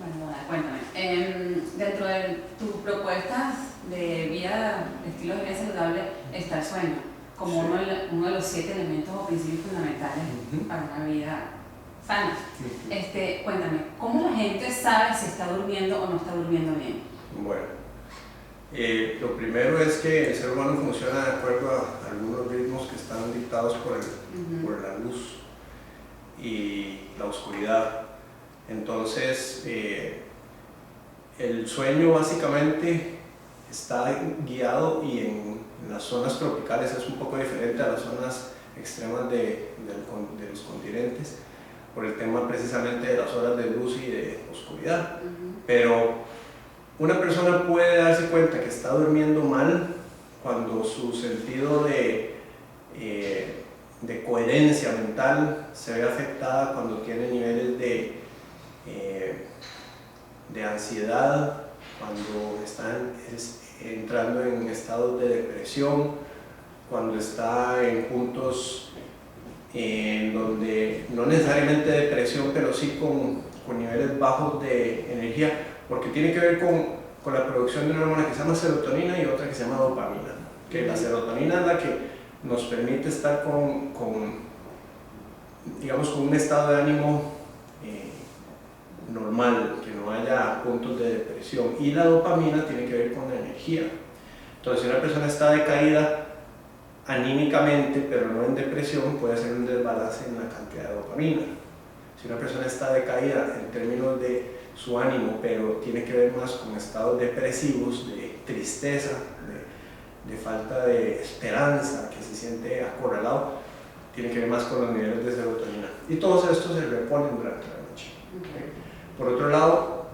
Bueno, cuéntame. Dentro de tus propuestas de vida, de estilo de vida saludable, está el sueño, como Sí. uno de los 7 elementos o principios fundamentales para una vida sana. Cuéntame, ¿cómo la gente sabe si está durmiendo o no está durmiendo bien? Bueno, lo primero es que el ser humano funciona de acuerdo a algunos ritmos que están dictados por la luz y la oscuridad. Entonces, el sueño básicamente está guiado, y en las zonas tropicales es un poco diferente a las zonas extremas de los continentes, por el tema precisamente de las horas de luz y de oscuridad. Pero una persona puede darse cuenta que está durmiendo mal cuando su sentido de coherencia mental se ve afectada, cuando tiene niveles de ansiedad, cuando está entrando en estados de depresión, cuando está en puntos en donde no necesariamente depresión, pero sí con niveles bajos de energía, porque tiene que ver con la producción de una hormona que se llama serotonina y otra que se llama dopamina. Que la serotonina es la que nos permite estar digamos, con un estado de ánimo normal, que no haya puntos de depresión, y la dopamina tiene que ver con la energía. Entonces, si una persona está decaída anímicamente, pero no en depresión, puede ser un desbalance en la cantidad de dopamina. Si una persona está decaída en términos de su ánimo, pero tiene que ver más con estados depresivos, de tristeza, de falta de esperanza, que se siente acorralado, tiene que ver más con los niveles de serotonina. Y todos estos se reponen durante la noche. Por otro lado,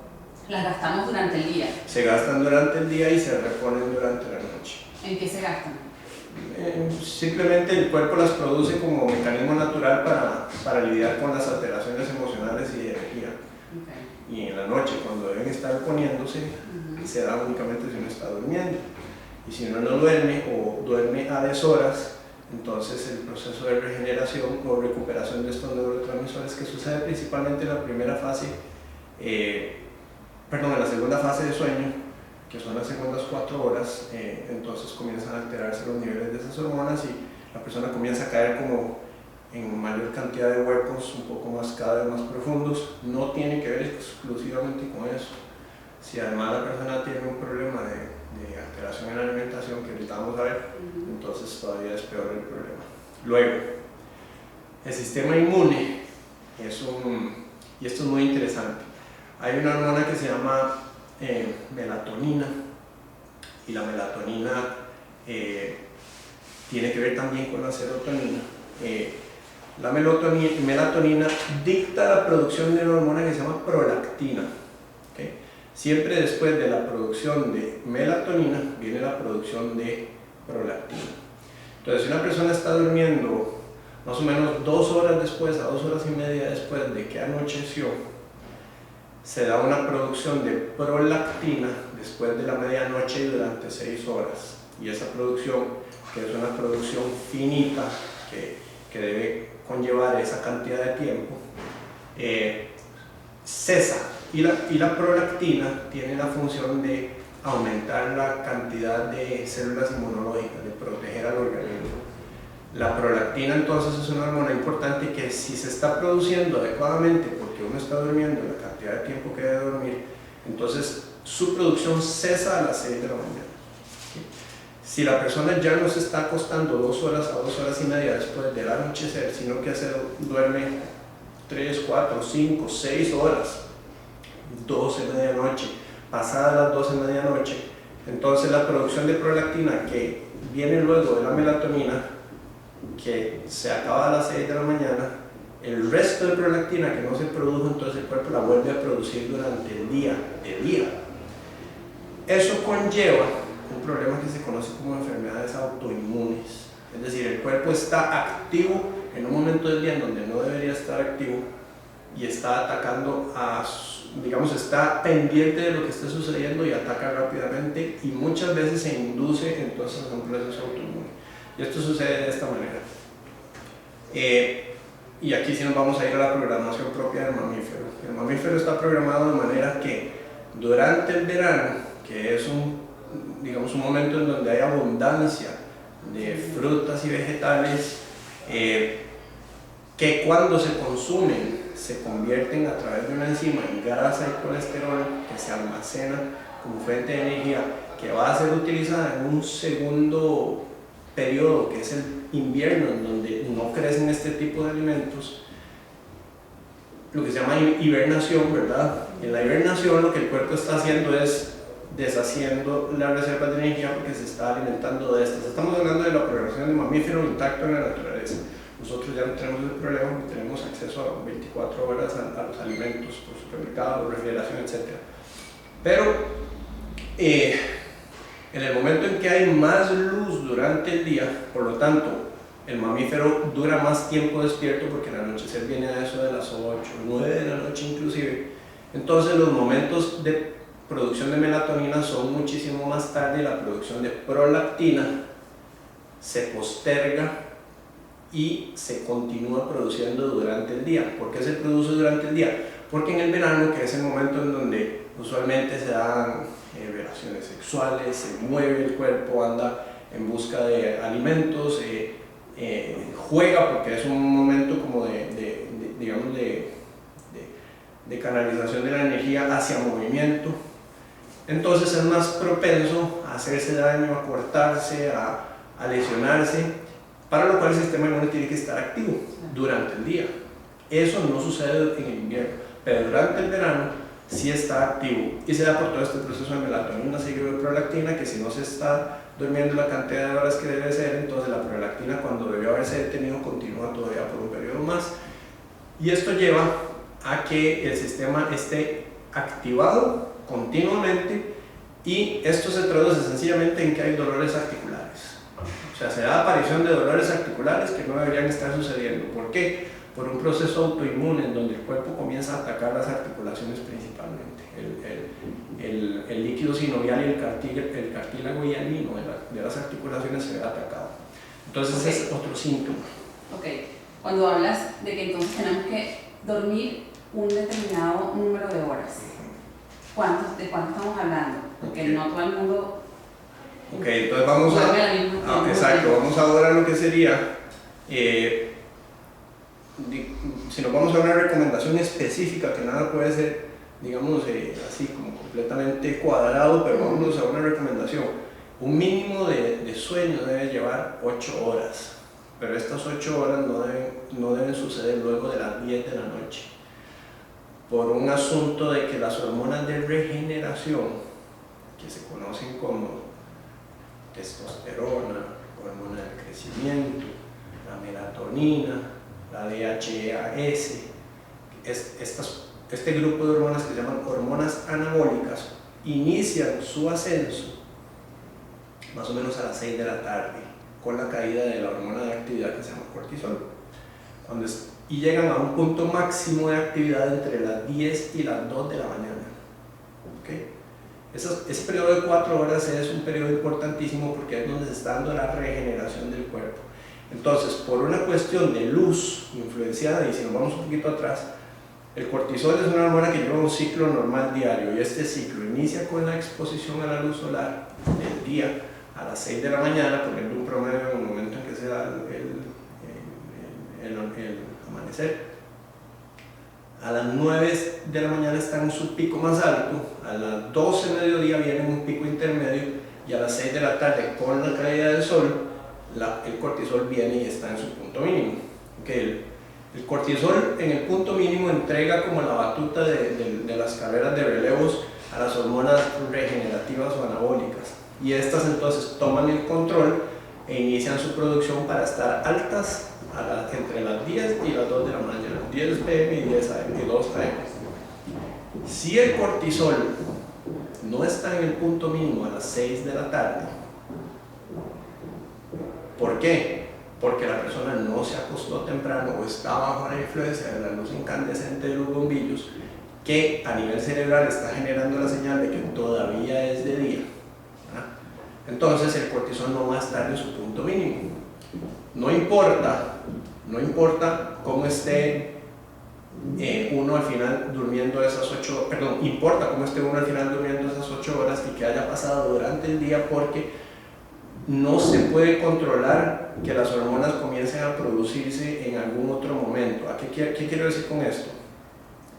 las gastamos durante el día. Se gastan durante el día y se reponen durante la noche. ¿En qué se gastan? Simplemente el cuerpo las produce como mecanismo natural para lidiar con las alteraciones emocionales y de energía. Y en la noche, cuando deben estar poniéndose, se da únicamente si uno está durmiendo. Y si uno no duerme o duerme a deshoras, entonces el proceso de regeneración o recuperación de estos neurotransmisores, que sucede principalmente en la primera fase, en la segunda fase de sueño, que son las segundas 4 horas, entonces comienzan a alterarse los niveles de esas hormonas y la persona comienza a caer como en mayor cantidad de huecos, un poco más, cada vez más profundos. No tiene que ver exclusivamente con eso. Si además la persona tiene un problema de alteración en la alimentación, que ahorita vamos a ver, entonces todavía es peor el problema. Luego, el sistema inmune y esto es muy interesante. Hay una hormona que se llama melatonina, y la melatonina tiene que ver también con la serotonina. La melatonina dicta la producción de una hormona que se llama prolactina. ¿Okay? Siempre después de la producción de melatonina viene la producción de prolactina. Entonces, si una persona está durmiendo más o menos 2 horas después, a 2 horas y media después de que anocheció, se da una producción de prolactina después de la medianoche y durante 6 horas. Y esa producción, que es una producción finita, que debe conllevar esa cantidad de tiempo, cesa. Y la prolactina tiene la función de aumentar la cantidad de células inmunológicas, de proteger al organismo. La prolactina entonces es una hormona importante que, si se está produciendo adecuadamente, porque uno está durmiendo la cantidad de tiempo que debe dormir, entonces su producción cesa a las 6 de la mañana. Si la persona ya no se está acostando 2 horas a 2 horas y media después del anochecer, sino que duerme 3, 4, 5, 6 horas, 12 de medianoche, pasadas las 12 de medianoche, entonces la producción de prolactina, que viene luego de la melatonina, que se acaba a las 6 de la mañana, el resto de prolactina que no se produjo, entonces el cuerpo la vuelve a producir durante el día, Eso conlleva un problema que se conoce como enfermedades autoinmunes. Es decir, el cuerpo está activo en un momento del día en donde no debería estar activo y está atacando digamos, está pendiente de lo que está sucediendo y ataca rápidamente, y muchas veces se induce entonces a un proceso autoinmune. Y esto sucede de esta manera. Y aquí sí nos vamos a ir a la programación propia del mamífero. El mamífero está programado de manera que durante el verano, que es digamos, un momento en donde hay abundancia de frutas y vegetales, que cuando se consumen se convierten a través de una enzima en grasa y colesterol que se almacena como fuente de energía, que va a ser utilizada en un segundo periodo, que es el invierno, en donde no crecen este tipo de alimentos, lo que se llama hibernación, ¿verdad? En la hibernación lo que el cuerpo está haciendo es deshaciendo las reservas de energía porque se está alimentando de estas. Estamos hablando de la programación de mamífero intacto en la naturaleza. Nosotros ya no tenemos el problema porque tenemos acceso a 24 horas a los alimentos por supermercado, refrigeración, etc. Pero en el momento en que hay más luz durante el día, por lo tanto, el mamífero dura más tiempo despierto porque el anochecer viene a eso de las 8, 9 de la noche inclusive. Entonces los momentos de producción de melatonina son muchísimo más tarde y la producción de prolactina se posterga y se continúa produciendo durante el día. ¿Por qué se produce durante el día? Porque en el verano, que es el momento en donde usualmente se dan relaciones sexuales, se mueve el cuerpo, anda en busca de alimentos, juega porque es un momento como digamos de canalización de la energía hacia movimiento, entonces es más propenso a hacerse daño, a cortarse, a lesionarse, para lo cual el sistema inmune tiene que estar activo durante el día. Eso no sucede en el invierno, pero durante el verano sí está activo y se da por todo este proceso de melatonina seguido de prolactina, que si no se está durmiendo la cantidad de horas que debe ser, entonces la prolactina, cuando debió haberse detenido, continúa todavía por un periodo más, y esto lleva a que el sistema esté activado continuamente, y esto se traduce sencillamente en que hay dolores articulares. O sea, se da aparición de dolores articulares que no deberían estar sucediendo. ¿Por qué? Por un proceso autoinmune en donde el cuerpo comienza a atacar las articulaciones principalmente. El líquido sinovial y el cartílago hialino de las articulaciones se ve atacado. Entonces es otro síntoma. Ok, cuando hablas de que entonces tenemos que dormir un determinado número de horas, ¿de cuánto estamos hablando? Porque no todo el mundo... Ok, entonces vamos a... exacto, vamos ahora a lo que sería... si nos vamos a una recomendación específica, que nada puede ser, digamos, así como completamente cuadrado, pero vamos a una recomendación. Un mínimo de sueño debe llevar 8 horas, pero estas 8 horas no deben suceder luego de las 10 de la noche, por un asunto de que las hormonas de regeneración, que se conocen como testosterona, hormona del crecimiento, la melatonina, la DHEAS, este grupo de hormonas que se llaman hormonas anabólicas, inician su ascenso más o menos a las 6 de la tarde, con la caída de la hormona de actividad que se llama cortisol, y llegan a un punto máximo de actividad entre las 10 y las 2 de la mañana. ¿Okay? Ese periodo de 4 horas es un periodo importantísimo porque es donde se está dando la regeneración del cuerpo. Entonces, por una cuestión de luz influenciada, y si nos vamos un poquito atrás, el cortisol es una hormona que lleva un ciclo normal diario, y este ciclo inicia con la exposición a la luz solar del día a las 6 de la mañana, poniendo un promedio en el momento en que se da el amanecer. A las 9 de la mañana está en su pico más alto, a las 12 de mediodía viene un pico intermedio, y a las 6 de la tarde, con la caída del sol, el cortisol viene y está en su punto mínimo. Okay. El cortisol en el punto mínimo entrega como la batuta de las carreras de relevos a las hormonas regenerativas o anabólicas, y estas entonces toman el control e inician su producción para estar altas entre las 10 y las 2 de la mañana, 10 pm y 10 am y 2 am. Si el cortisol no está en el punto mínimo a las 6 de la tarde, ¿por qué? Porque la persona no se acostó temprano o está bajo la influencia de la luz incandescente de los bombillos, que a nivel cerebral está generando la señal de que todavía es de día. Entonces el cortisol no va a estar en su punto mínimo. No importa cómo esté uno al final durmiendo esas 8, perdón, importa cómo esté uno al final durmiendo esas 8 horas y que haya pasado durante el día, porque no se puede controlar que las hormonas comiencen a producirse en algún otro momento. ¿Qué quiero decir con esto?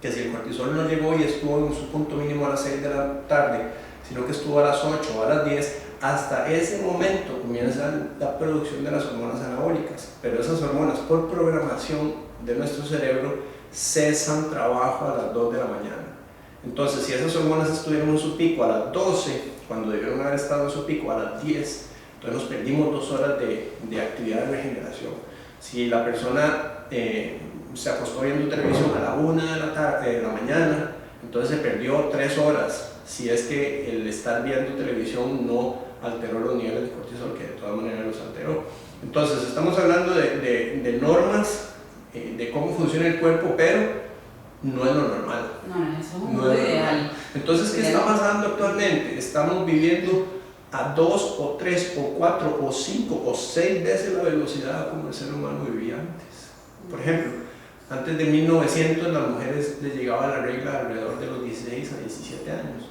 Que si el cortisol no llegó y estuvo en su punto mínimo a las 6 de la tarde, sino que estuvo a las 8 o a las 10, hasta ese momento comienza la producción de las hormonas anabólicas, pero esas hormonas por programación de nuestro cerebro cesan trabajo a las 2 de la mañana. Entonces, si esas hormonas estuvieron en su pico a las 12, cuando debieron haber estado en su pico a las 10, entonces nos perdimos 2 horas de actividad de regeneración. Si la persona se acostó viendo televisión a la 1 de la mañana, entonces se perdió 3 horas, si es que el estar viendo televisión no alteró los niveles de cortisol, que de todas maneras los alteró. Entonces estamos hablando de normas, de cómo funciona el cuerpo, pero no es lo normal. No, eso es muy ideal. Entonces, ¿qué está pasando actualmente? Estamos viviendo a 2 o 3 o 4 o 5 o 6 veces la velocidad como el ser humano vivía antes. Por ejemplo, antes de 1900 las mujeres les llegaba la regla alrededor de los 16 a 17 años.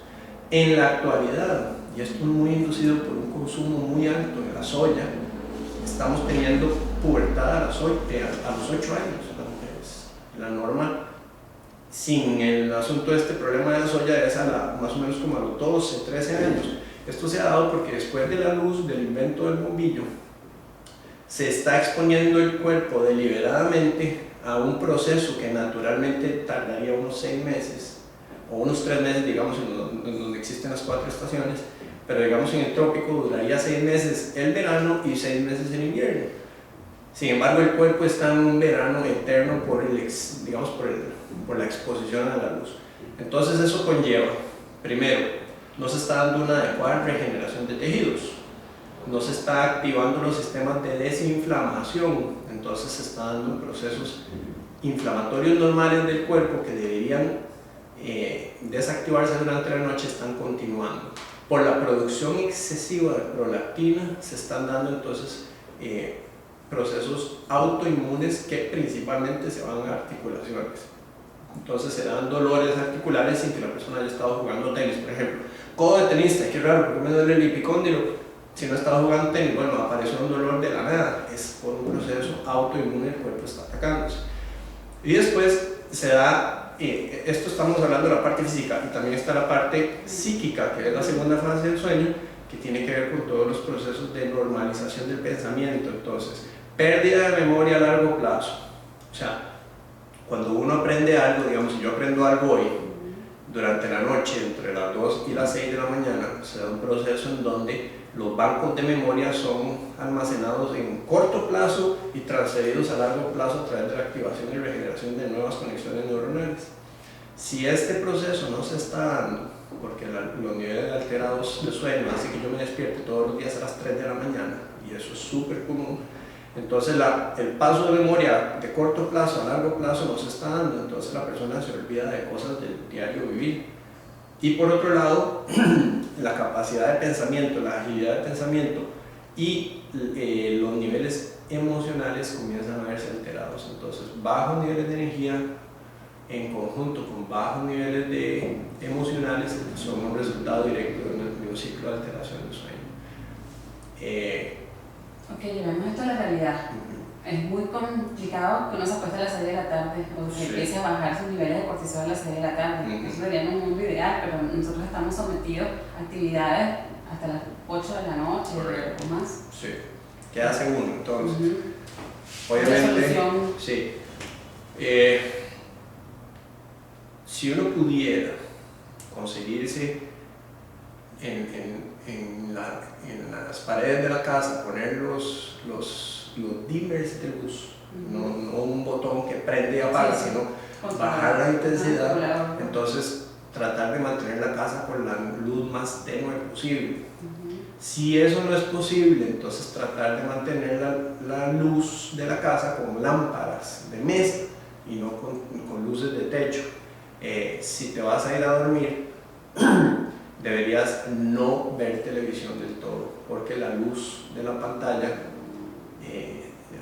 En la actualidad, y esto es muy inducido por un consumo muy alto de la soya, estamos teniendo pubertad a los 8 años las mujeres. La norma, sin el asunto de este problema de la soya, es más o menos como a los 12, 13 años. Esto se ha dado porque después de la luz, del invento del bombillo, se está exponiendo el cuerpo deliberadamente a un proceso que naturalmente tardaría unos 6 meses, o unos 3 meses, digamos, en donde existen las 4 estaciones, pero digamos en el trópico duraría 6 meses el verano y 6 meses el invierno. Sin embargo, el cuerpo está en un verano eterno por la exposición a la luz. Entonces eso conlleva, primero, no se está dando una adecuada regeneración de tejidos, no se está activando los sistemas de desinflamación, entonces se está dando procesos inflamatorios normales del cuerpo que deberían desactivarse durante la noche, están continuando. Por la producción excesiva de prolactina se están dando entonces procesos autoinmunes que principalmente se van a articulaciones. Entonces se dan dolores articulares sin que la persona haya estado jugando tenis, por ejemplo. Codo de tenista, qué raro, porque me duele el epicóndilo. Si no estaba jugando tenis, bueno, apareció un dolor de la nada. Es por un proceso autoinmune, el cuerpo está atacándose. Y después se da, esto estamos hablando de la parte física, y también está la parte psíquica, que es la segunda fase del sueño, que tiene que ver con todos los procesos de normalización del pensamiento. Entonces, pérdida de memoria a largo plazo. O sea, cuando uno aprende algo, digamos, si yo aprendo algo hoy, durante la noche, entre las 2 y las 6 de la mañana, se da un proceso en donde los bancos de memoria son almacenados en corto plazo y transferidos a largo plazo a través de la activación y regeneración de nuevas conexiones neuronales. Si este proceso no se está dando, porque los niveles alterados de sueño hacen que yo me despierte todos los días a las 3 de la mañana, y eso es súper común, entonces el paso de memoria de corto plazo a largo plazo no se está dando, entonces la persona se olvida de cosas del diario vivir. Y por otro lado, la capacidad de pensamiento, la agilidad de pensamiento y los niveles emocionales comienzan a verse alterados. Entonces, bajos niveles de energía en conjunto con bajos niveles de emocionales son un resultado directo de un ciclo de alteración del sueño. Ok, llevemos esto a la realidad. Es muy complicado que uno se acueste a las 6 de la tarde o que empiece a bajar sus niveles de cortisol a las 6 de la tarde. Eso sería un mundo ideal, pero nosotros estamos sometidos a actividades hasta las 8 de la noche o más. Sí. ¿Qué hace uno entonces? Obviamente, sí. Si uno pudiera conseguirse en las paredes de la casa, poner los dimmers de luz, no un botón que prende y apaga, sino bajar la intensidad, entonces tratar de mantener la casa con la luz más tenue posible. Si eso no es posible, entonces tratar de mantener la luz de la casa con lámparas de mesa y no con luces de techo. Si te vas a ir a dormir, deberías no ver televisión del todo, porque la luz de la pantalla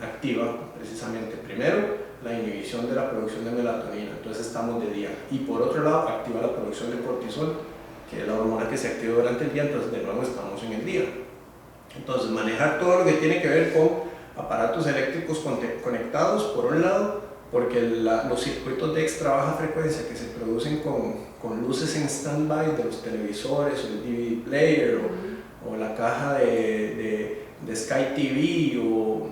activa precisamente primero la inhibición de la producción de melatonina, entonces estamos de día. Y por otro lado, activa la producción de cortisol, que es la hormona que se activa durante el día, entonces de nuevo estamos en el día. Entonces, manejar todo lo que tiene que ver con aparatos eléctricos conectados, por un lado, porque los circuitos de extra baja frecuencia que se producen con luces en stand-by de los televisores o el DVD player o la caja de Sky TV o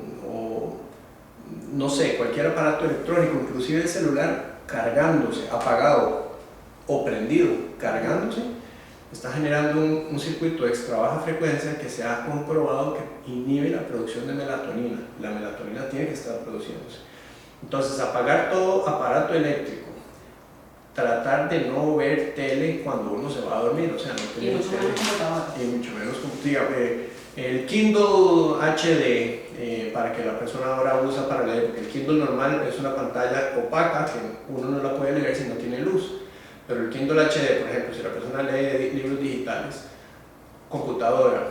no sé, cualquier aparato electrónico, inclusive el celular cargándose, apagado o prendido, cargándose, está generando un circuito de extra baja frecuencia que se ha comprobado que inhibe la producción de melatonina. La melatonina tiene que estar produciéndose. Entonces, apagar todo aparato eléctrico, tratar de no ver tele cuando uno se va a dormir, o sea, no tener tele, y mucho menos computadora. El Kindle HD, para que la persona ahora usa para leer, porque el Kindle normal es una pantalla opaca que uno no la puede leer si no tiene luz, pero el Kindle HD, por ejemplo, si la persona lee libros digitales, computadora,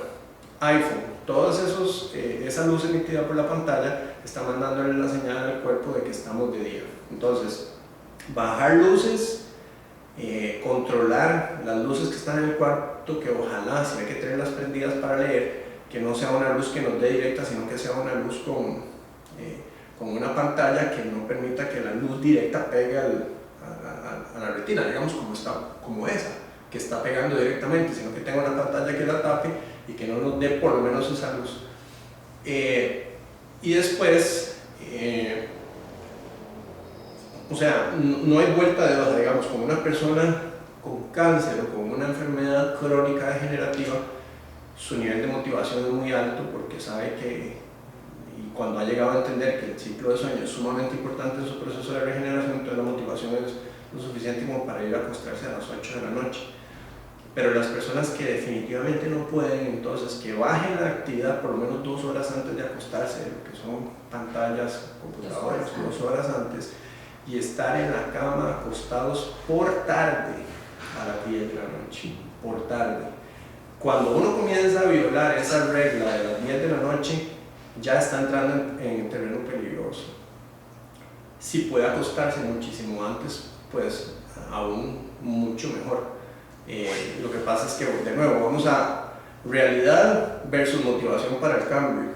iPhone, todas esa luz emitida por la pantalla está mandándole la señal al cuerpo de que estamos de día. Entonces, bajar luces, controlar las luces que están en el cuarto, que ojalá, si hay que tenerlas prendidas para leer, que no sea una luz que nos dé directa, sino que sea una luz con una pantalla que no permita que la luz directa pegue a la retina, digamos como esa, que está pegando directamente, sino que tenga una pantalla que la tape y que no nos dé por lo menos esa luz. Y después, o sea, no hay vuelta de hoja, digamos, como una persona con cáncer o con una enfermedad crónica degenerativa, su nivel de motivación es muy alto porque sabe que, y cuando ha llegado a entender que el ciclo de sueño es sumamente importante en su proceso de regeneración, entonces la motivación es lo suficiente como para ir a acostarse a las 8 de la noche. Pero las personas que definitivamente no pueden, entonces que bajen la actividad por lo menos 2 horas antes de acostarse, lo que son pantallas, computadoras, 2 horas antes, y estar en la cama acostados por tarde a las 10 de la noche, por tarde. Cuando uno comienza a violar esa regla de las 10 de la noche, ya está entrando en terreno peligroso. Si puede acostarse muchísimo antes, pues aún mucho mejor. Lo que pasa es que, de nuevo, vamos a realidad versus motivación para el cambio.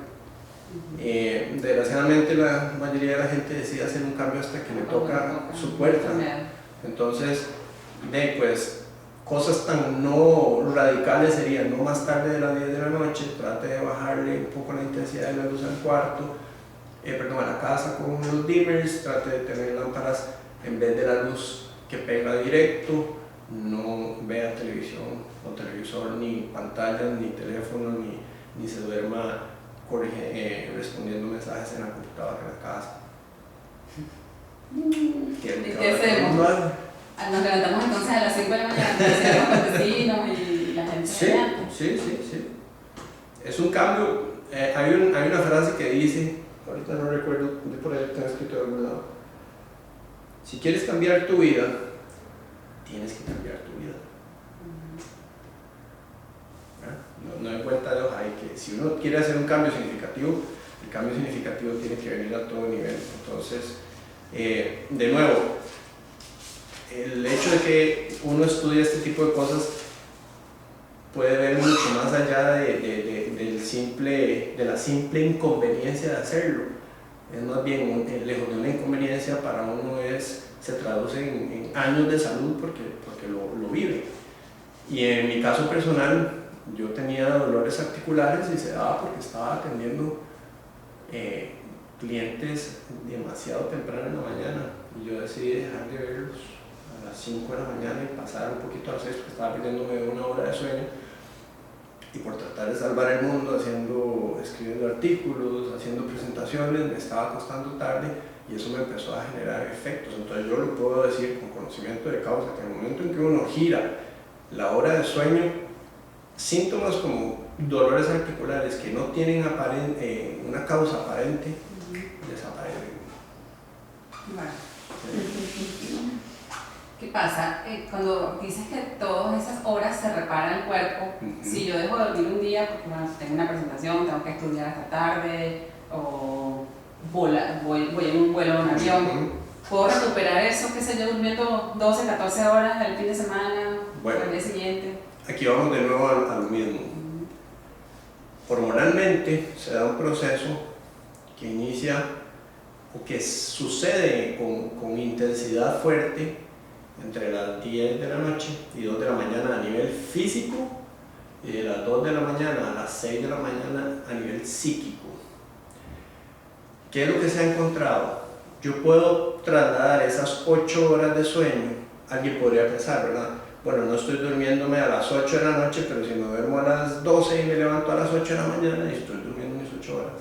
Desgraciadamente la mayoría de la gente decide hacer un cambio hasta que le toca su puerta. Entonces, pues cosas tan no radicales serían no más tarde de las 10 de la noche, trate de bajarle un poco la intensidad de la luz al cuarto, a la casa con unos dimmers, trate de tener lámparas en vez de la luz que pega directo, no vea televisión o televisor, ni pantallas, ni teléfono, ni se duerma respondiendo mensajes en la computadora en la casa. ¿Y qué hacemos? Nos levantamos entonces a las 5 de la mañana, los vecinos y la gente. Sí. Es un cambio. Hay una frase que dice, ahorita no recuerdo, de por ahí está escrito de algún lado. Si quieres cambiar tu vida, tienes que cambiar tu vida. No hay vuelta de hoja, hay que, si uno quiere hacer un cambio significativo, el cambio significativo tiene que venir a todo nivel. Entonces, de nuevo, el hecho de que uno estudie este tipo de cosas puede ver mucho más allá de la simple inconveniencia de hacerlo. Es más bien, lejos de una inconveniencia, para uno se traduce en años de salud porque lo vive. Y en mi caso personal, yo tenía dolores articulares y se daba porque estaba atendiendo clientes demasiado temprano en la mañana, y yo decidí dejar de verlos a las 5 de la mañana y pasar un poquito a las 6 porque estaba pidiéndome 1 hora de sueño, y por tratar de salvar el mundo, escribiendo artículos, haciendo presentaciones, me estaba acostando tarde, y eso me empezó a generar efectos. Entonces yo lo puedo decir con conocimiento de causa, que en el momento en que uno gira la hora de sueño, síntomas como dolores articulares que no tienen una causa aparente, desaparecen. Bueno. ¿Qué pasa? Cuando dices que todas esas horas se repara el cuerpo, si yo dejo de dormir un día porque tengo una presentación, tengo que estudiar hasta tarde, o voy en un vuelo en un avión. ¿Puedo recuperar eso, qué sé yo, durmiendo 12, 14 horas el fin de semana o el día siguiente? Aquí vamos de nuevo a lo mismo. Hormonalmente se da un proceso que inicia o que sucede con intensidad fuerte entre las 10 de la noche y 2 de la mañana a nivel físico y de las 2 de la mañana a las 6 de la mañana a nivel psíquico. ¿Qué es lo que se ha encontrado? Yo puedo trasladar esas 8 horas de sueño. Alguien podría pensar, ¿verdad? Bueno, no estoy durmiéndome a las 8 de la noche, pero si me duermo a las 12 y me levanto a las 8 de la mañana y estoy durmiendo mis 8 horas.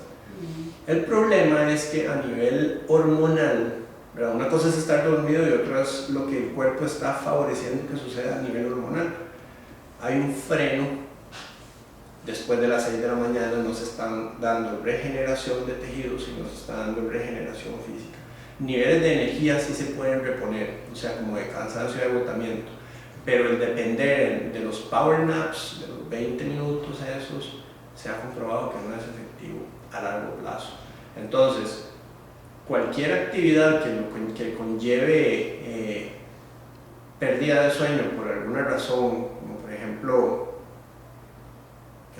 El problema es que a nivel hormonal, ¿verdad? Una cosa es estar dormido y otra es lo que el cuerpo está favoreciendo que suceda a nivel hormonal. Hay un freno, después de las 6 de la mañana no se están dando regeneración de tejidos y no se está dando regeneración física. Niveles de energía sí se pueden reponer, o sea, como de cansancio y agotamiento, pero el depender de los power naps, de los 20 minutos esos, se ha comprobado que no es efectivo a largo plazo. Entonces, cualquier actividad que conlleve pérdida de sueño por alguna razón, como por ejemplo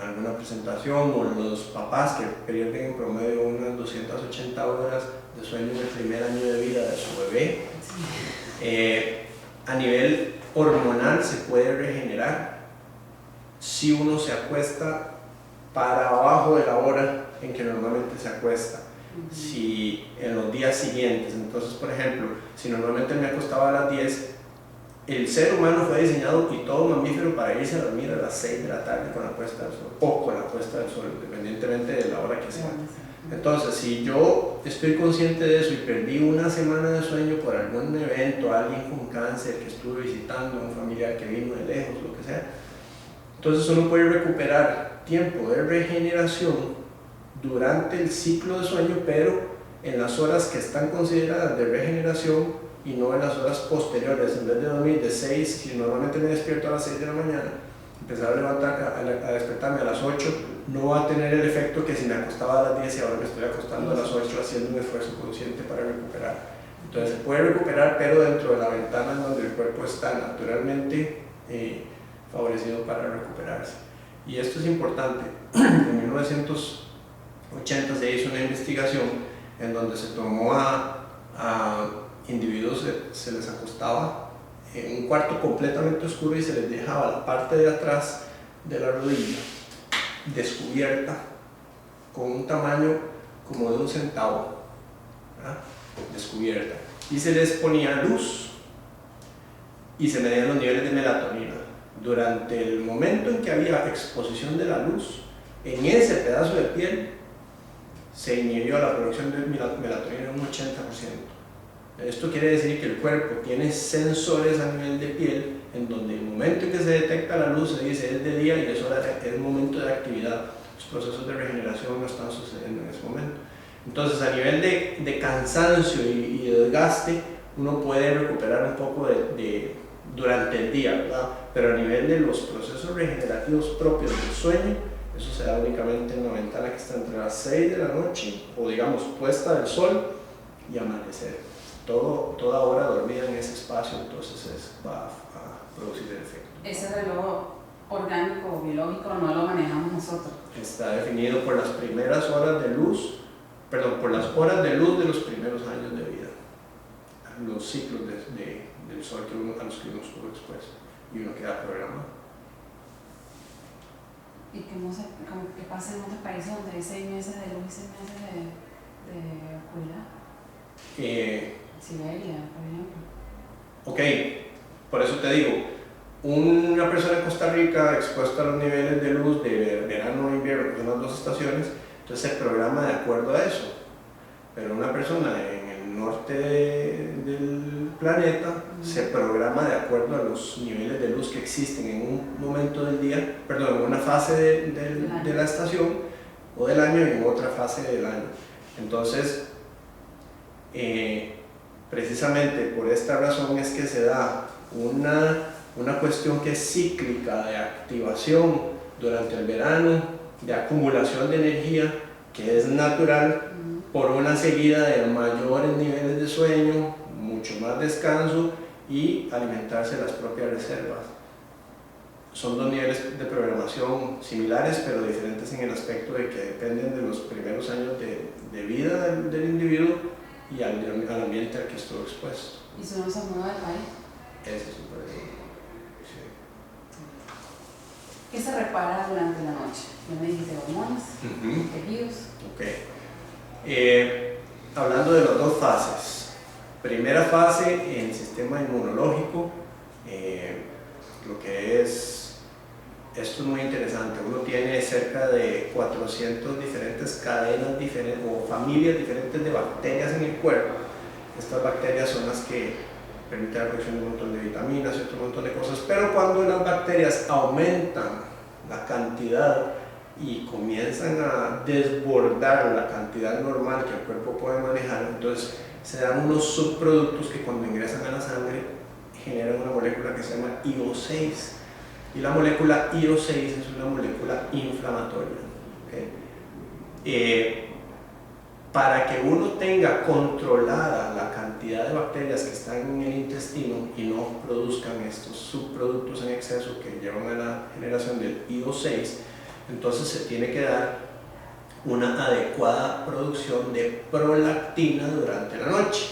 alguna presentación o los papás que pierden en promedio unas 280 horas de sueño en el primer año de vida de su bebé, a nivel hormonal se puede regenerar si uno se acuesta para abajo de la hora en que normalmente se acuesta. Si en los días siguientes, entonces por ejemplo, si normalmente me acostaba a las 10, el ser humano fue diseñado y todo mamífero para irse a dormir a las 6 de la tarde con la puesta del sol o con la puesta del sol, independientemente de la hora que sea. Entonces, si yo estoy consciente de eso y perdí una semana de sueño por algún evento, alguien con cáncer que estuve visitando, un familiar que vino de lejos, lo que sea, entonces uno puede recuperar tiempo de regeneración durante el ciclo de sueño, pero en las horas que están consideradas de regeneración y no en las horas posteriores. En vez de dormir de 6, si normalmente me despierto a las 6 de la mañana, empezar a despertarme a las 8, no va a tener el efecto que si me acostaba a las 10 y ahora me estoy acostando a las 8 haciendo un esfuerzo consciente para recuperar. Entonces se puede recuperar, pero dentro de la ventana en donde el cuerpo está naturalmente favorecido para recuperarse. Y esto es importante. En 1980 se hizo una investigación en donde se tomó a individuos, se les acostaba en un cuarto completamente oscuro y se les dejaba la parte de atrás de la rodilla descubierta con un tamaño como de 1 centavo, ¿verdad? Descubierta, y se les ponía luz y se medían los niveles de melatonina. Durante el momento en que había exposición de la luz, en ese pedazo de piel se inhibió la producción de melatonina en un 80%. Esto quiere decir que el cuerpo tiene sensores a nivel de piel en donde el momento en que se detecta la luz se dice es de día y es momento de actividad. Los procesos de regeneración no están sucediendo en ese momento. Entonces, a nivel de cansancio y de desgaste, uno puede recuperar un poco durante el día, ¿verdad? Pero a nivel de los procesos regenerativos propios del sueño, eso se da únicamente en una ventana que está entre las 6 de la noche, o digamos puesta del sol, y amanecer. Toda hora dormida en ese espacio, entonces va a producir el efecto. Ese reloj orgánico o biológico no lo manejamos nosotros. Está definido por las primeras horas de luz, por las horas de luz de los primeros años de vida, los ciclos del sol a los que uno estuvo expuesto, y uno queda programado. ¿Y qué pasa en otros países donde hay 6 meses de luz y 6 meses de oscuridad? Siberia, por ejemplo. Ok, por eso te digo, una persona en Costa Rica expuesta a los niveles de luz de verano o invierno, que son las 2 estaciones, entonces se programa de acuerdo a eso. Pero una persona en el norte del planeta se programa de acuerdo a los niveles de luz que existen en un momento del día, en una fase de la estación o del año y en otra fase del año. Entonces, precisamente por esta razón es que se da una cuestión que es cíclica de activación durante el verano, de acumulación de energía, que es natural, por una seguida de mayores niveles de sueño, mucho más descanso y alimentarse de las propias reservas. Son dos niveles de programación similares, pero diferentes en el aspecto de que dependen de los primeros años de vida del individuo y al ambiente al que estuvo expuesto. ¿Y si uno se mueve del país? Ese es un problema. Sí. ¿Qué se repara durante la noche? Ya me dijiste hormonas, tejidos. Hablando de las dos fases. Primera fase, en el sistema inmunológico, lo que es, esto es muy interesante, uno tiene cerca de 400 diferentes cadenas diferentes o familias diferentes de bacterias en el cuerpo. Estas bacterias son las que permiten la producción de un montón de vitaminas y otro montón de cosas, pero cuando las bacterias aumentan la cantidad y comienzan a desbordar la cantidad normal que el cuerpo puede manejar, entonces se dan unos subproductos que cuando ingresan a la sangre generan una molécula que se llama IO6, y la molécula IO6 es una molécula inflamatoria. Para que uno tenga controlada la cantidad de bacterias que están en el intestino y no produzcan estos subproductos en exceso que llevan a la generación del IO6, entonces se tiene que dar una adecuada producción de prolactina durante la noche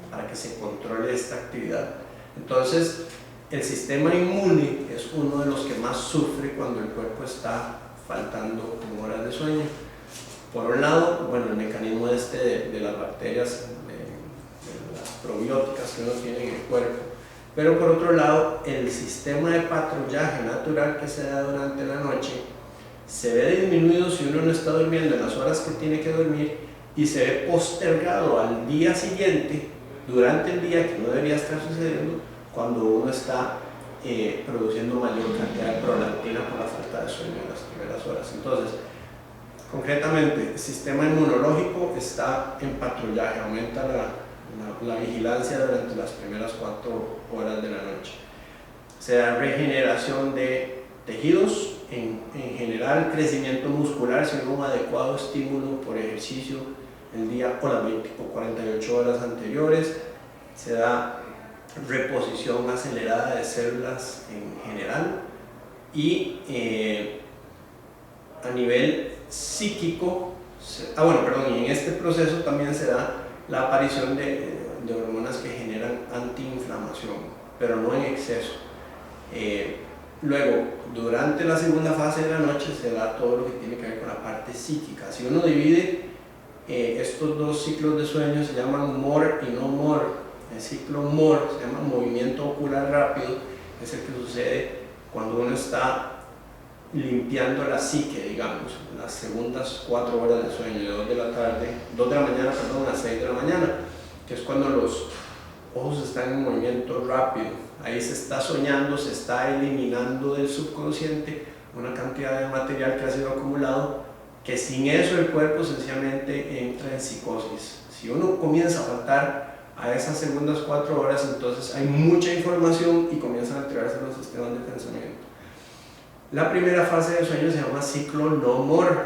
para que se controle esta actividad. Entonces, el sistema inmune es uno de los que más sufre cuando el cuerpo está faltando horas de sueño. Por un lado, bueno, el mecanismo de las bacterias, de las probióticas que uno tiene en el cuerpo, pero por otro lado, el sistema de patrullaje natural que se da durante la noche se ve disminuido si uno no está durmiendo en las horas que tiene que dormir y se ve postergado al día siguiente, durante el día, que no debería estar sucediendo, cuando uno está produciendo mayor cantidad de prolactina por la falta de sueño en las primeras horas. Entonces, concretamente, el sistema inmunológico está en patrullaje, aumenta la vigilancia durante las primeras 4 horas de la noche. Se da regeneración de tejidos, en general crecimiento muscular si hubo un adecuado estímulo por ejercicio el día o las 48 horas anteriores. Se da reposición acelerada de células en general y a nivel psíquico, y en este proceso también se da la aparición de hormonas que generan antiinflamación, pero no en exceso. Luego, durante la segunda fase de la noche se da todo lo que tiene que ver con la parte psíquica. Si uno divide estos dos ciclos de sueño, se llaman MOR y no MOR. El ciclo MOR se llama movimiento ocular rápido, es el que sucede cuando uno está limpiando la psique, digamos, las segundas 4 horas de sueño, de 2 de la mañana a 6 de la mañana, que es cuando los ojos están en movimiento rápido. Ahí se está soñando, se está eliminando del subconsciente una cantidad de material que ha sido acumulado, que sin eso el cuerpo sencillamente entra en psicosis. Si uno comienza a faltar a esas segundas 4 horas, entonces hay mucha información y comienzan a alterarse los sistemas de pensamiento. La primera fase del sueño se llama ciclo no-MOR,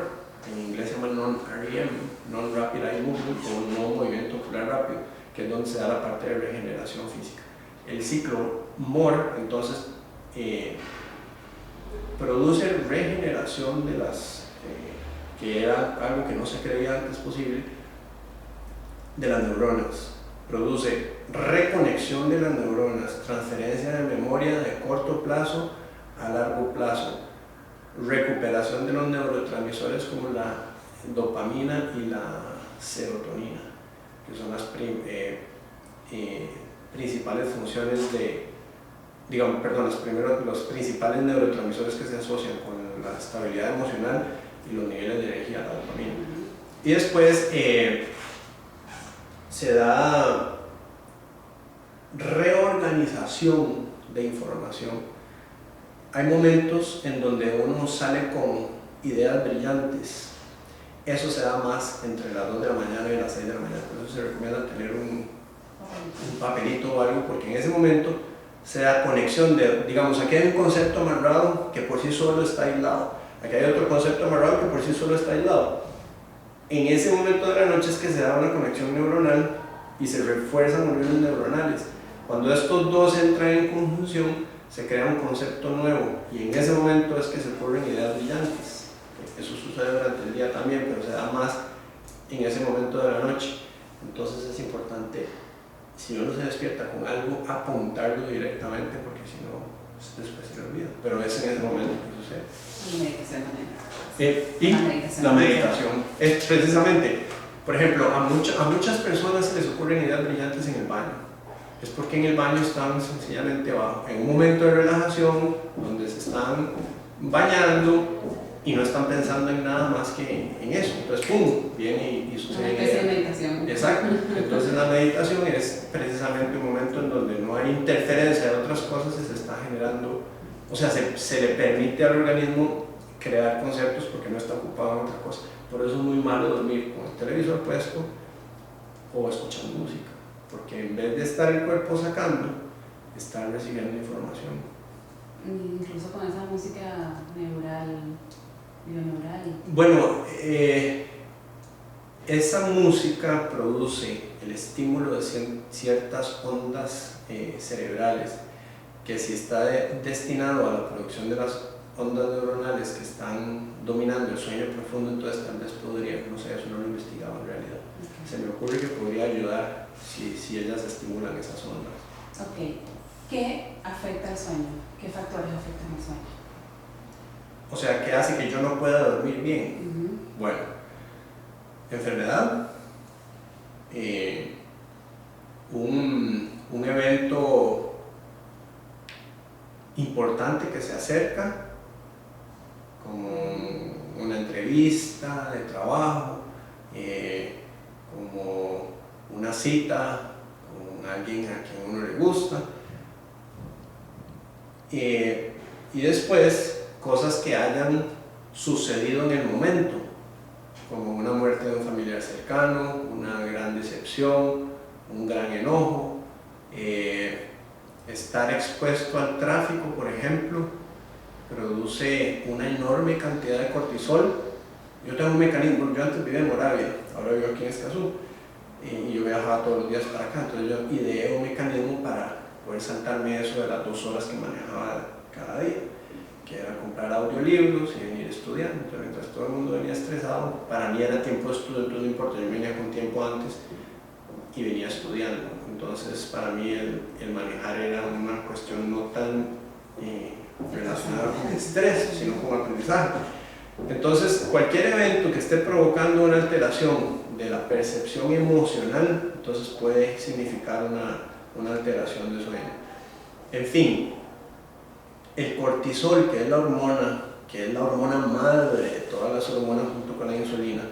en inglés se llama non-REM, non-rapid eye movement, o no movimiento ocular rápido, que es donde se da la parte de regeneración física. El ciclo MOR, entonces, produce regeneración de las, que era algo que no se creía antes posible, de las neuronas. Produce reconexión de las neuronas, transferencia de memoria de corto plazo a largo plazo, recuperación de los neurotransmisores como la dopamina y la serotonina, que son las principales funciones los principales neurotransmisores que se asocian con la estabilidad emocional y los niveles de energía, la dopamina. Y después se da reorganización de información. Hay momentos en donde uno sale con ideas brillantes. Eso se da más entre las 2 de la mañana y las 6 de la mañana. Por eso se recomienda tener un papelito o algo, porque en ese momento se da conexión de, digamos, aquí hay un concepto amarrado que por sí solo está aislado. Aquí hay otro concepto amarrado que por sí solo está aislado. en ese momento de la noche es que se da una conexión neuronal y se refuerzan uniones neuronales. Cuando estos dos entran en conjunción, se crea un concepto nuevo y en ese momento es que se ocurren ideas brillantes. Eso sucede durante el día también, pero se da más en ese momento de la noche. Entonces es importante, si uno se despierta con algo, apuntarlo directamente, porque si no, después se le olvida. Pero es en ese momento que sucede. Y la meditación es precisamente, por ejemplo, a muchas personas se les ocurren ideas brillantes en el baño. Es porque en el baño están sencillamente en un momento de relajación donde se están bañando y no están pensando en nada más que en eso. Entonces, ¡pum!, viene y sucede. Una especie de meditación. Exacto. Entonces la meditación es precisamente un momento en donde no hay interferencia de otras cosas y se está generando, o sea, se le permite al organismo crear conceptos porque no está ocupado en otra cosa. Por eso es muy malo dormir con el televisor puesto o escuchando música, porque en vez de estar el cuerpo sacando, está recibiendo información. Incluso con esa música neural, bioneural. Bueno, esa música produce el estímulo de ciertas ondas cerebrales que si está destinado a la producción de las ondas neuronales que están dominando el sueño profundo, entonces tal vez podría, no sé, eso no lo he investigado en realidad. Okay. Se me ocurre que podría ayudar si ellas estimulan esas ondas. Ok. ¿Qué afecta el sueño? ¿Qué factores afectan el sueño? O sea, ¿qué hace que yo no pueda dormir bien? Bueno, enfermedad, un evento importante que se acerca, como una entrevista de trabajo, como una cita con alguien a quien uno le gusta, y después cosas que hayan sucedido en el momento, como una muerte de un familiar cercano, una gran decepción, un gran enojo, estar expuesto al tráfico, por ejemplo, produce una enorme cantidad de cortisol. Yo tengo un mecanismo, yo antes vivía en Moravia, ahora vivo aquí en Escazú, y yo viajaba todos los días para acá, entonces yo ideé un mecanismo para poder saltarme eso de las 2 horas que manejaba cada día, que era comprar audiolibros y venir estudiando. Entonces, mientras todo el mundo venía estresado, para mí era tiempo de estudio, entonces no importa, yo venía con tiempo antes y venía estudiando. Entonces para mí el manejar era una cuestión no tan relacionada con estrés, sino con aprendizaje. Entonces cualquier evento que esté provocando una alteración de la percepción emocional, entonces puede significar una alteración de sueño. En fin, el cortisol, que es la hormona madre de todas las hormonas junto con la insulina,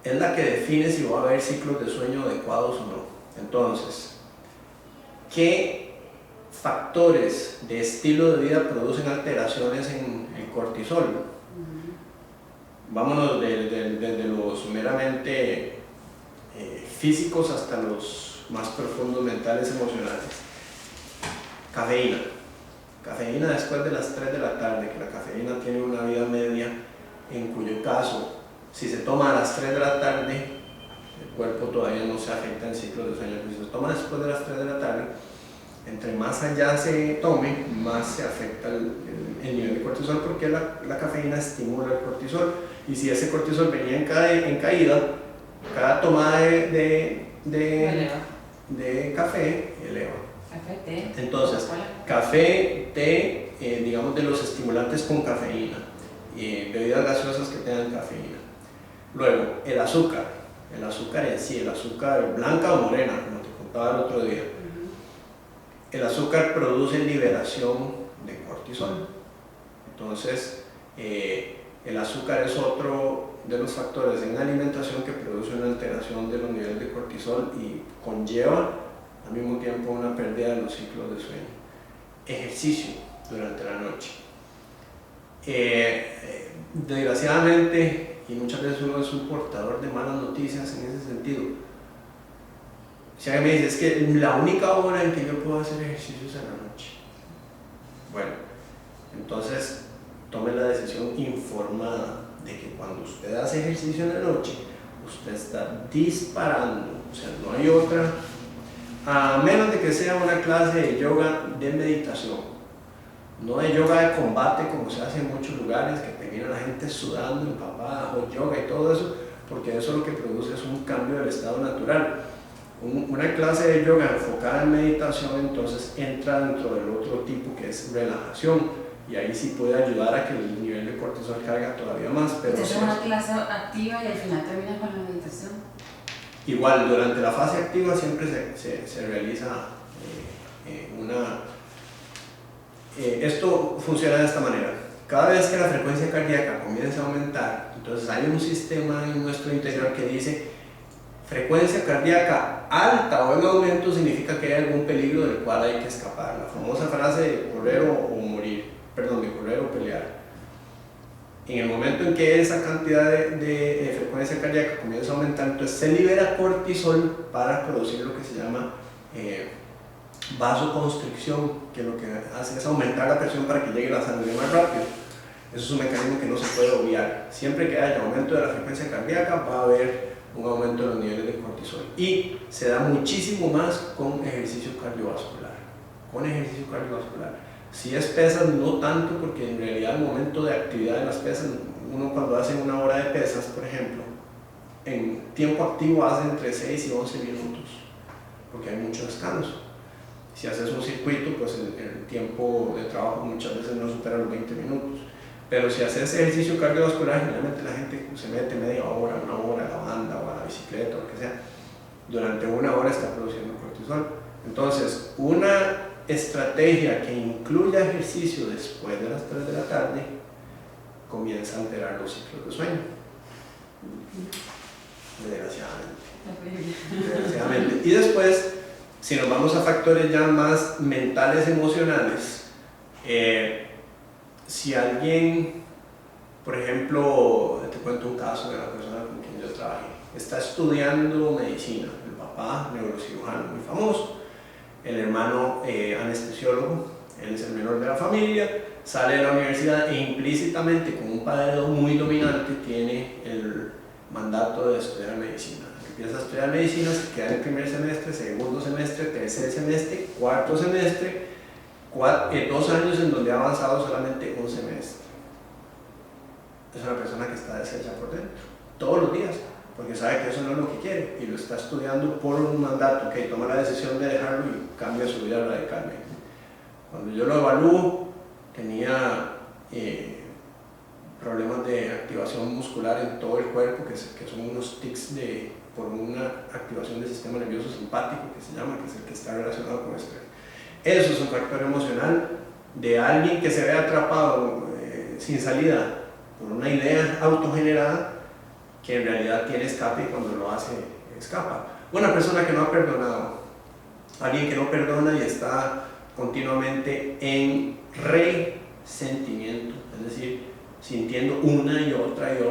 es la que define si va a haber ciclos de sueño adecuados o no. Entonces, ¿qué factores de estilo de vida producen alteraciones en el cortisol? Vámonos desde los meramente físicos hasta los más profundos mentales, emocionales. Cafeína. Cafeína después de las 3 de la tarde, que la cafeína tiene una vida media, en cuyo caso, si se toma a las 3 de la tarde, el cuerpo todavía no se afecta en ciclos de sueño, pero si se toma después de las 3 de la tarde, entre más allá se tome, más se afecta el nivel de cortisol, porque la cafeína estimula el cortisol, y si ese cortisol venía en caída, cada tomada de café eleva. Café, té. Entonces, café, té, digamos de los estimulantes con cafeína, bebidas gaseosas que tengan cafeína. Luego, el azúcar en sí, el azúcar blanca o morena, como te contaba el otro día. El azúcar produce liberación de cortisol. Entonces, el azúcar es otro de los factores en la alimentación que produce una alteración de los niveles de cortisol y conlleva al mismo tiempo una pérdida de los ciclos de sueño. Ejercicio durante la noche. Desgraciadamente, y muchas veces uno es un portador de malas noticias en ese sentido. Si alguien me dice, es que la única hora en que yo puedo hacer ejercicio es en la noche. Bueno, entonces tome la decisión informada de que cuando usted hace ejercicio en la noche, usted está disparando, o sea, no hay otra, a menos de que sea una clase de yoga de meditación, no de yoga de combate como se hace en muchos lugares, que termina la gente sudando, empapada, o yoga y todo eso, porque eso lo que produce es un cambio del estado natural. Una clase de yoga enfocada en meditación entonces entra dentro del otro tipo que es relajación, y ahí sí puede ayudar a que el nivel de cortisol caiga todavía más. Pero entonces es una clase activa y al final termina con la meditación. Igual, durante la fase activa siempre se realiza esto funciona de esta manera. Cada vez que la frecuencia cardíaca comienza a aumentar, entonces hay un sistema en nuestro interior que dice frecuencia cardíaca alta o en aumento significa que hay algún peligro del cual hay que escapar. La famosa frase de correr o morir, perdón, de correr o pelear. En el momento en que esa cantidad de frecuencia cardíaca comienza a aumentar, entonces se libera cortisol para producir lo que se llama vasoconstricción, que lo que hace es aumentar la presión para que llegue la sangre más rápido. Eso es un mecanismo que no se puede obviar. Siempre que haya aumento de la frecuencia cardíaca va a haber un aumento de los niveles de cortisol, y se da muchísimo más con ejercicio cardiovascular. Si es pesas, no tanto, porque en realidad el momento de actividad de las pesas, uno cuando hace una hora de pesas, por ejemplo, en tiempo activo hace entre 6 y 11 minutos, porque hay mucho descanso. Si haces un circuito, pues el tiempo de trabajo muchas veces no supera los 20 minutos. Pero si haces ejercicio cardiovascular, generalmente la gente se mete media hora, una hora a la banda o a la bicicleta o lo que sea. Durante una hora está produciendo cortisol. Entonces, una estrategia que incluya ejercicio después de las 3 de la tarde comienza a alterar los ciclos de sueño. Desgraciadamente. Y después, si nos vamos a factores ya más mentales, emocionales, si alguien, por ejemplo, te cuento un caso de la persona con quien yo trabajé, está estudiando medicina, el papá neurocirujano muy famoso, el hermano anestesiólogo, él es el menor de la familia, sale de la universidad e implícitamente, como un padre muy dominante, tiene el mandato de estudiar medicina. Empieza a estudiar medicina, se queda en el primer semestre, segundo semestre, tercer semestre, cuarto semestre, 2 años en donde ha avanzado solamente un semestre. Es una persona que está deshecha por dentro, todos los días, porque sabe que eso no es lo que quiere y lo está estudiando por un mandato, que toma la decisión de dejarlo y cambia su vida radicalmente. Cuando yo lo evalúo, tenía problemas de activación muscular en todo el cuerpo, que son unos tics por una activación del sistema nervioso simpático, que se llama, que es el que está relacionado con estrés. Eso es un factor emocional de alguien que se ve atrapado sin salida por una idea autogenerada que en realidad tiene escape, y cuando lo hace, escapa. Una persona que no ha perdonado, alguien que no perdona y está continuamente en resentimiento, es decir, sintiendo una y otra vez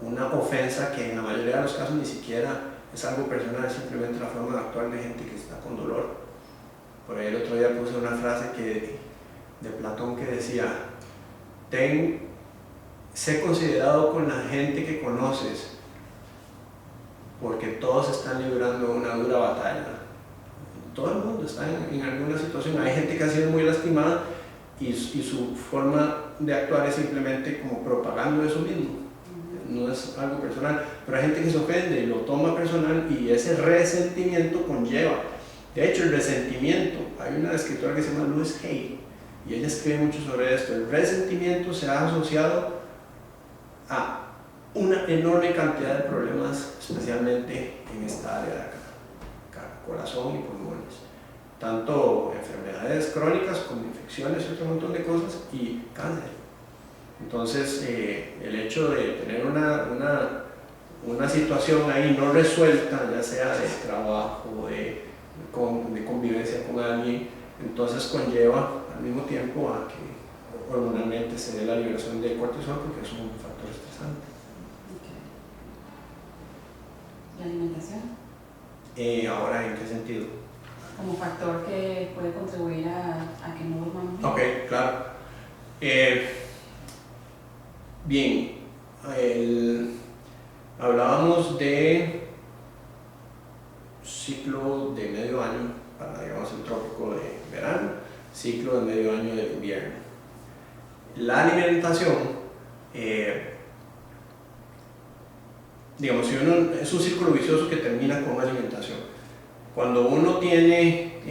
una ofensa que en la mayoría de los casos ni siquiera es algo personal, es simplemente la forma de actuar de gente que está con dolor. Por ahí el otro día puse una frase de Platón que decía: sé considerado con la gente que conoces, porque todos están librando una dura batalla. Todo el mundo está en alguna situación. Hay gente que ha sido muy lastimada y su forma de actuar es simplemente como propagando eso mismo. No es algo personal, pero hay gente que se ofende y lo toma personal, y ese resentimiento conlleva. De hecho, el resentimiento, hay una escritora que se llama Louise Hay, y ella escribe mucho sobre esto. El resentimiento se ha asociado a una enorme cantidad de problemas, especialmente en esta área de acá, corazón y pulmones, tanto enfermedades crónicas como infecciones y otro montón de cosas, y cáncer. Entonces, el hecho de tener una situación ahí no resuelta, ya sea de trabajo, de convivencia con alguien, entonces conlleva al mismo tiempo a que hormonalmente se dé la liberación de cortisol, porque es un factor estresante. ¿La alimentación? Ahora, ¿en qué sentido? Como factor que puede contribuir a que no durmamos bien. Ok, claro. Bien, hablábamos de ciclo de medio año para, digamos, el trópico de verano, ciclo de medio año de invierno. La alimentación, digamos, si uno, es un círculo vicioso que termina con alimentación. Cuando uno tiene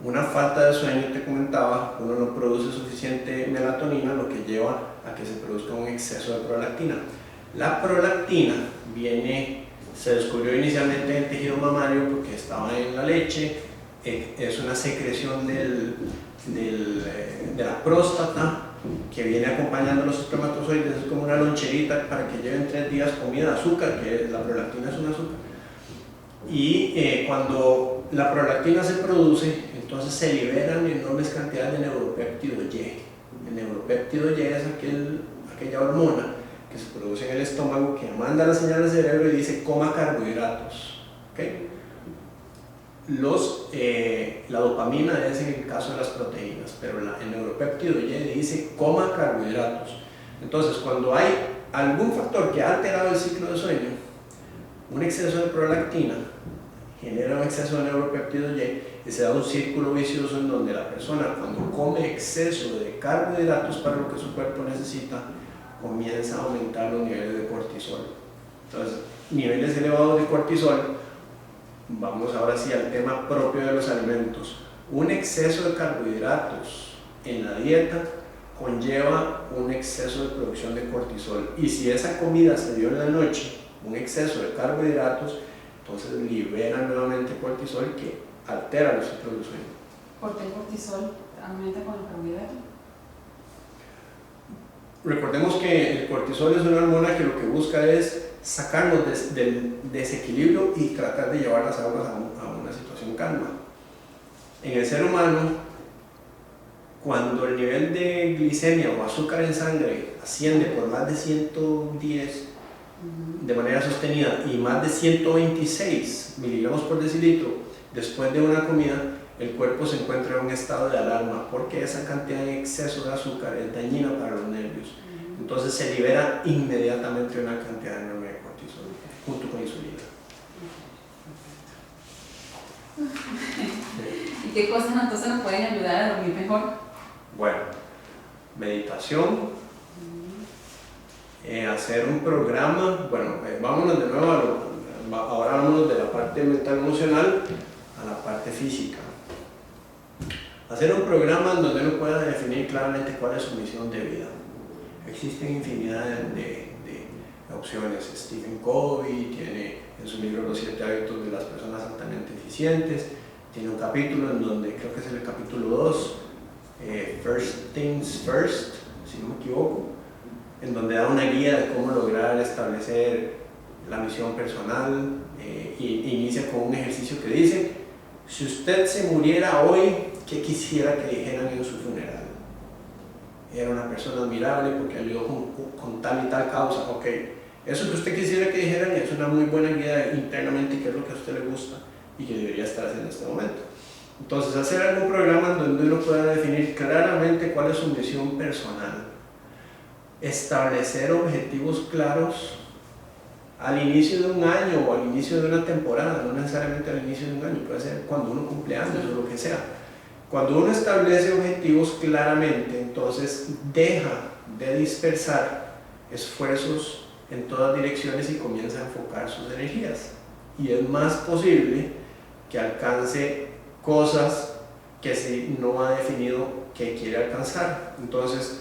una falta de sueño, te comentaba, uno no produce suficiente melatonina, lo que lleva a que se produzca un exceso de prolactina. La prolactina se descubrió inicialmente en el tejido mamario porque estaba en la leche, es una secreción de la próstata que viene acompañando los espermatozoides, es como una loncherita para que lleven 3 días comida, azúcar, que la prolactina es un azúcar. Y cuando la prolactina se produce, entonces se liberan enormes cantidades de neuropéptido Y. El neuropéptido Y es aquella hormona que se produce en el estómago que manda la señal al cerebro y dice coma carbohidratos. ¿Okay? La dopamina es en el caso de las proteínas, pero el neuropéptido Y dice coma carbohidratos. Entonces, cuando hay algún factor que ha alterado el ciclo de sueño, un exceso de prolactina genera un exceso de neuropéptido Y se da un círculo vicioso en donde la persona, cuando come exceso de carbohidratos para lo que su cuerpo necesita, comienza a aumentar los niveles de cortisol. Entonces, niveles elevados de cortisol, vamos ahora sí al tema propio de los alimentos. Un exceso de carbohidratos en la dieta conlleva un exceso de producción de cortisol, y si esa comida se dio en la noche, un exceso de carbohidratos, entonces libera nuevamente cortisol que altera los ciclos de sueño. ¿Por qué el cortisol aumenta con el carbohidrato? Recordemos que el cortisol es una hormona que lo que busca es sacarnos del desequilibrio y tratar de llevar las aguas a una situación calma. En el ser humano, cuando el nivel de glicemia o azúcar en sangre asciende por más de 110 de manera sostenida y más de 126 miligramos por decilitro después de una comida, el cuerpo se encuentra en un estado de alarma porque esa cantidad en exceso de azúcar es dañina para los nervios. Entonces se libera inmediatamente una cantidad enorme de cortisol junto con insulina. ¿Y qué cosas entonces nos pueden ayudar a dormir mejor? Bueno, meditación, hacer un programa, vámonos de nuevo ahora vámonos de la parte mental emocional a la parte física. Hacer un programa en donde uno pueda definir claramente cuál es su misión de vida. Existen infinidad de opciones. Stephen Covey tiene en su libro Los 7 hábitos de las personas altamente eficientes, tiene un capítulo en donde, creo que es el capítulo 2, First Things First, si no me equivoco, en donde da una guía de cómo lograr establecer la misión personal, y inicia con un ejercicio que dice: si usted se muriera hoy, ¿qué quisiera que dijeran en su funeral? Era una persona admirable porque ayudó con tal y tal causa. Ok, eso que usted quisiera que dijeran es una muy buena guía internamente, qué es lo que a usted le gusta y que debería estar haciendo en este momento. Entonces, hacer algún programa donde uno pueda definir claramente cuál es su misión personal, establecer objetivos claros al inicio de un año o al inicio de una temporada, no necesariamente al inicio de un año, puede ser cuando uno cumple años o lo que sea. Cuando uno establece objetivos claramente, entonces deja de dispersar esfuerzos en todas direcciones y comienza a enfocar sus energías. Y es más posible que alcance cosas que si no ha definido que quiere alcanzar. Entonces,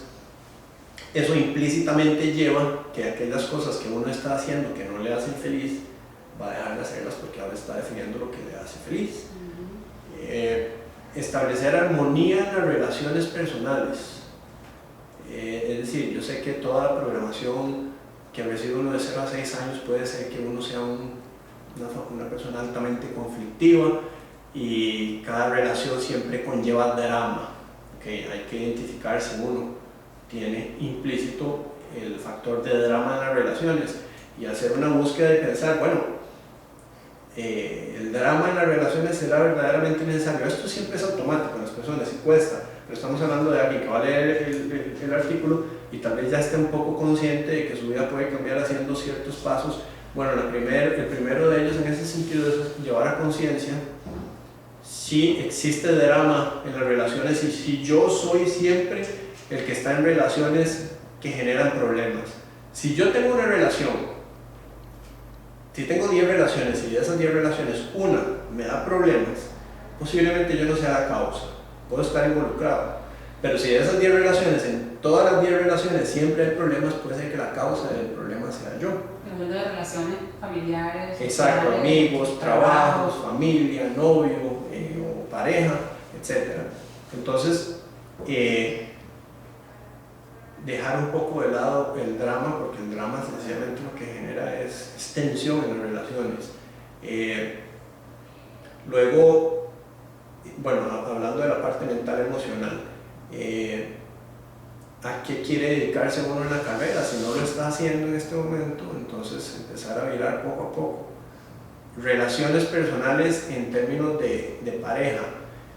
eso implícitamente lleva que aquellas cosas que uno está haciendo que no le hacen feliz, va a dejar de hacerlas porque ahora está definiendo lo que le hace feliz. Establecer armonía en las relaciones personales. Es decir, yo sé que toda programación que recibe uno de 0 a 6 años puede ser que uno sea una persona altamente conflictiva y cada relación siempre conlleva drama. ¿Okay? Hay que identificar si uno tiene implícito el factor de drama en las relaciones y hacer una búsqueda de pensar, bueno, el drama en las relaciones será verdaderamente necesario. Esto siempre es automático en las personas y cuesta, pero estamos hablando de alguien que va a leer el artículo y tal vez ya esté un poco consciente de que su vida puede cambiar haciendo ciertos pasos. Bueno, el primero de ellos en ese sentido es llevar a conciencia si existe drama en las relaciones y si yo soy siempre el que está en relaciones que generan problemas. Si yo tengo una relación, si tengo 10 relaciones y de esas 10 relaciones una me da problemas, posiblemente yo no sea la causa, puedo estar involucrado. Pero si de esas 10 relaciones, en todas las 10 relaciones siempre hay problemas, puede ser que la causa del problema sea yo. Hablando de relaciones familiares. Exacto, sociales, amigos, trabajos, familia, novio, o pareja, etc. Entonces, dejar un poco de lado el drama, porque el drama sencillamente lo que genera es tensión en las relaciones. Luego, bueno, hablando de la parte mental emocional, ¿a qué quiere dedicarse uno en la carrera? Si no lo está haciendo en este momento, entonces empezar a virar poco a poco. Relaciones personales en términos de pareja,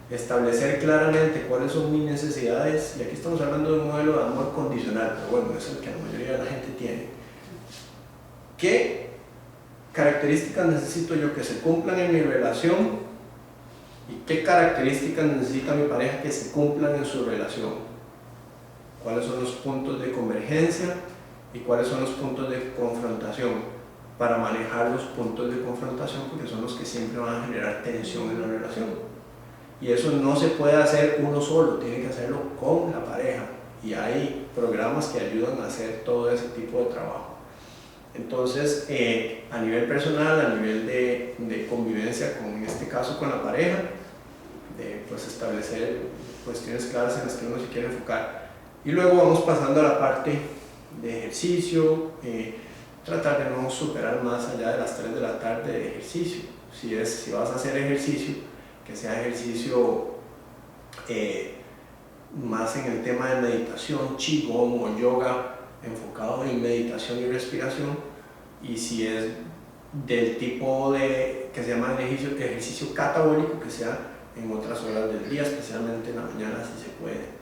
establecer claramente cuáles son mis necesidades, y aquí estamos hablando de un modelo de amor condicional, pero bueno, es el que la mayoría de la gente tiene. ¿Qué características necesito yo que se cumplan en mi relación? ¿Y qué características necesita mi pareja que se cumplan en su relación? ¿Cuáles son los puntos de convergencia y cuáles son los puntos de confrontación? Para manejar los puntos de confrontación, porque son los que siempre van a generar tensión en la relación. Y eso no se puede hacer uno solo, tiene que hacerlo con la pareja. Y hay programas que ayudan a hacer todo ese tipo de trabajo. Entonces, a nivel personal, a nivel de convivencia, en este caso con la pareja, de pues, establecer cuestiones claras en las que uno se quiere enfocar. Y luego vamos pasando a la parte de ejercicio, tratar de no superar más allá de las 3 de la tarde de ejercicio. Si vas a hacer ejercicio, que sea ejercicio más en el tema de meditación, qigong o yoga, enfocado en meditación y respiración, y si es del tipo que se llama ejercicio catabólico, que sea en otras horas del día, especialmente en la mañana si se puede.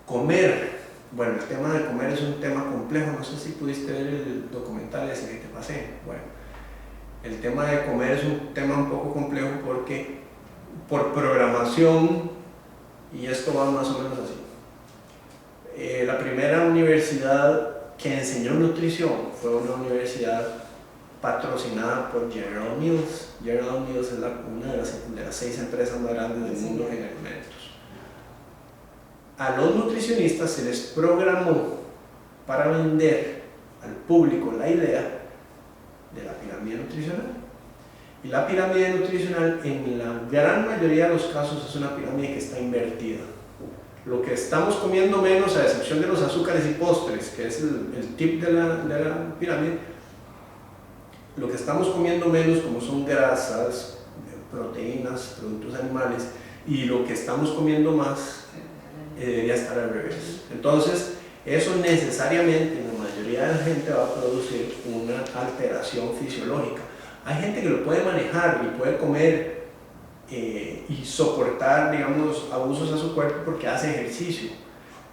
Comer, bueno, el tema de comer es un tema complejo, no sé si pudiste ver el documental ese que te pasé. Bueno, el tema de comer es un tema un poco complejo porque por programación, y esto va más o menos así, la primera universidad que enseñó nutrición fue una universidad patrocinada por General Mills. General Mills es una de las 6 empresas más grandes del mundo en alimentos. A los nutricionistas se les programó para vender al público la idea de la pirámide nutricional. Y la pirámide nutricional en la gran mayoría de los casos es una pirámide que está invertida. Lo que estamos comiendo menos, a excepción de los azúcares y postres, que es el tip de la pirámide, lo que estamos comiendo menos, como son grasas, proteínas, productos animales, y lo que estamos comiendo más debería estar al revés. Entonces, eso necesariamente en la mayoría de la gente va a producir una alteración fisiológica. Hay gente que lo puede manejar y puede comer y soportar, digamos, abusos a su cuerpo porque hace ejercicio,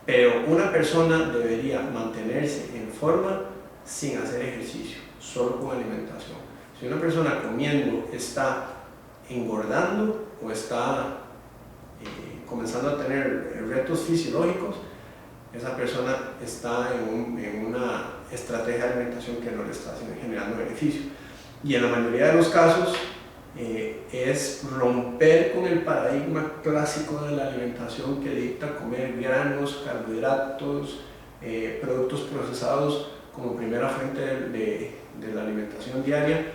pero una persona debería mantenerse en forma sin hacer ejercicio, solo con alimentación. Si una persona comiendo está engordando o está comenzando a tener retos fisiológicos, esa persona está en una estrategia de alimentación que no le está generando beneficio. Y en la mayoría de los casos es romper con el paradigma clásico de la alimentación que dicta comer granos, carbohidratos, productos procesados como primera fuente de la alimentación diaria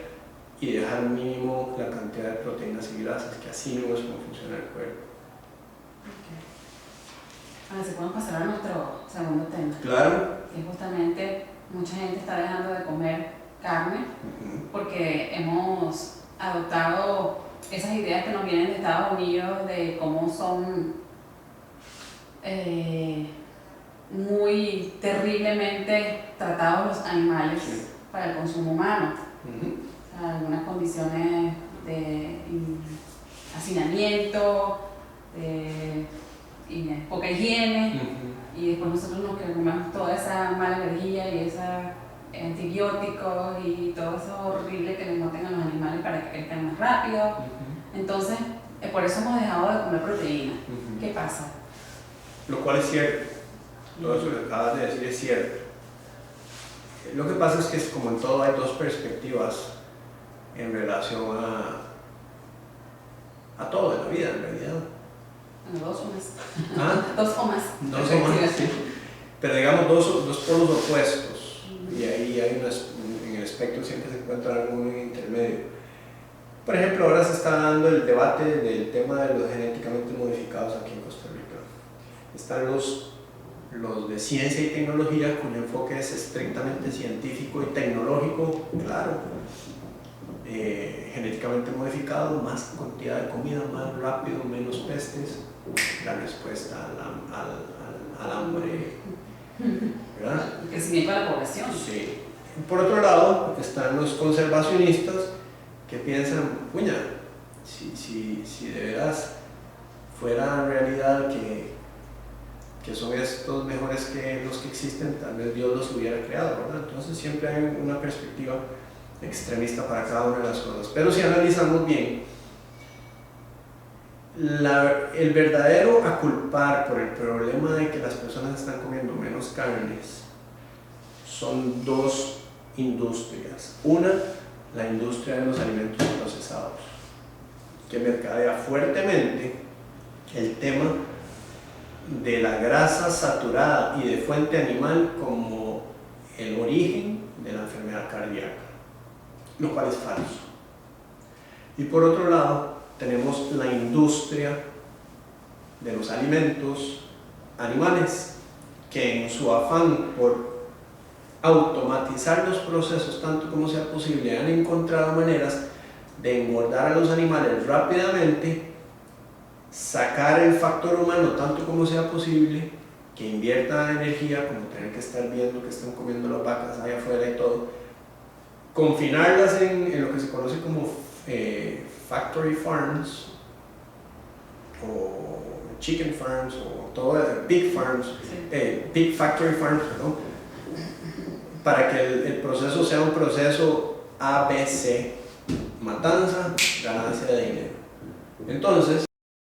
y dejar mínimo la cantidad de proteínas y grasas, que así no es como funciona el cuerpo. Ahora, si podemos pasar a nuestro segundo tema. Claro. Que justamente mucha gente está dejando de comer carne porque hemos adoptado esas ideas que nos vienen de Estados Unidos de cómo son muy terriblemente tratados los animales para el consumo humano. O sea, algunas condiciones de hacinamiento, de poca higiene. y después nosotros nos comemos toda esa mala energía y esos antibióticos y todo eso horrible que les meten a los animales para que crezcan más rápido. Entonces, por eso hemos dejado de comer proteína. ¿Qué pasa? Lo cual es cierto, todo eso que acabas de decir es cierto. Lo que pasa es que, como en todo, hay dos perspectivas en relación a todo en la vida, en realidad. Bueno, dos o más. ¿Ah? Dos o más. Dos o más, sí. Pero digamos dos polos opuestos, y ahí hay en el espectro siempre se encuentra algún intermedio. Por ejemplo, ahora se está dando el debate del tema de los genéticamente modificados aquí en Costa Rica. Están los de ciencia y tecnología, cuyo enfoque es estrictamente científico y tecnológico, claro. Genéticamente modificado, más cantidad de comida, más rápido, menos pestes, la respuesta al hambre, ¿verdad? El crecimiento de la población. Sí. Por otro lado, están los conservacionistas que piensan, puña, si de veras fuera realidad que son estos mejores que los que existen, tal vez Dios los hubiera creado, ¿verdad? Entonces siempre hay una perspectiva extremista para cada una de las cosas. Pero si analizamos bien, el verdadero a culpar por el problema de que las personas están comiendo menos carnes son dos industrias. Una, la industria de los alimentos procesados, que mercadea fuertemente el tema de la grasa saturada y de fuente animal como el origen de la enfermedad cardíaca, lo cual es falso. Y por otro lado, tenemos la industria de los alimentos animales, que en su afán por automatizar los procesos tanto como sea posible han encontrado maneras de engordar a los animales rápidamente, sacar el factor humano tanto como sea posible, que invierta energía, como tener que estar viendo que están comiendo las vacas allá afuera y todo, confinarlas en lo que se conoce como factory farms o chicken farms o todo eso, big farms, big factory farms, perdón, para que el proceso sea un proceso ABC, matanza, ganancia de dinero. Entonces,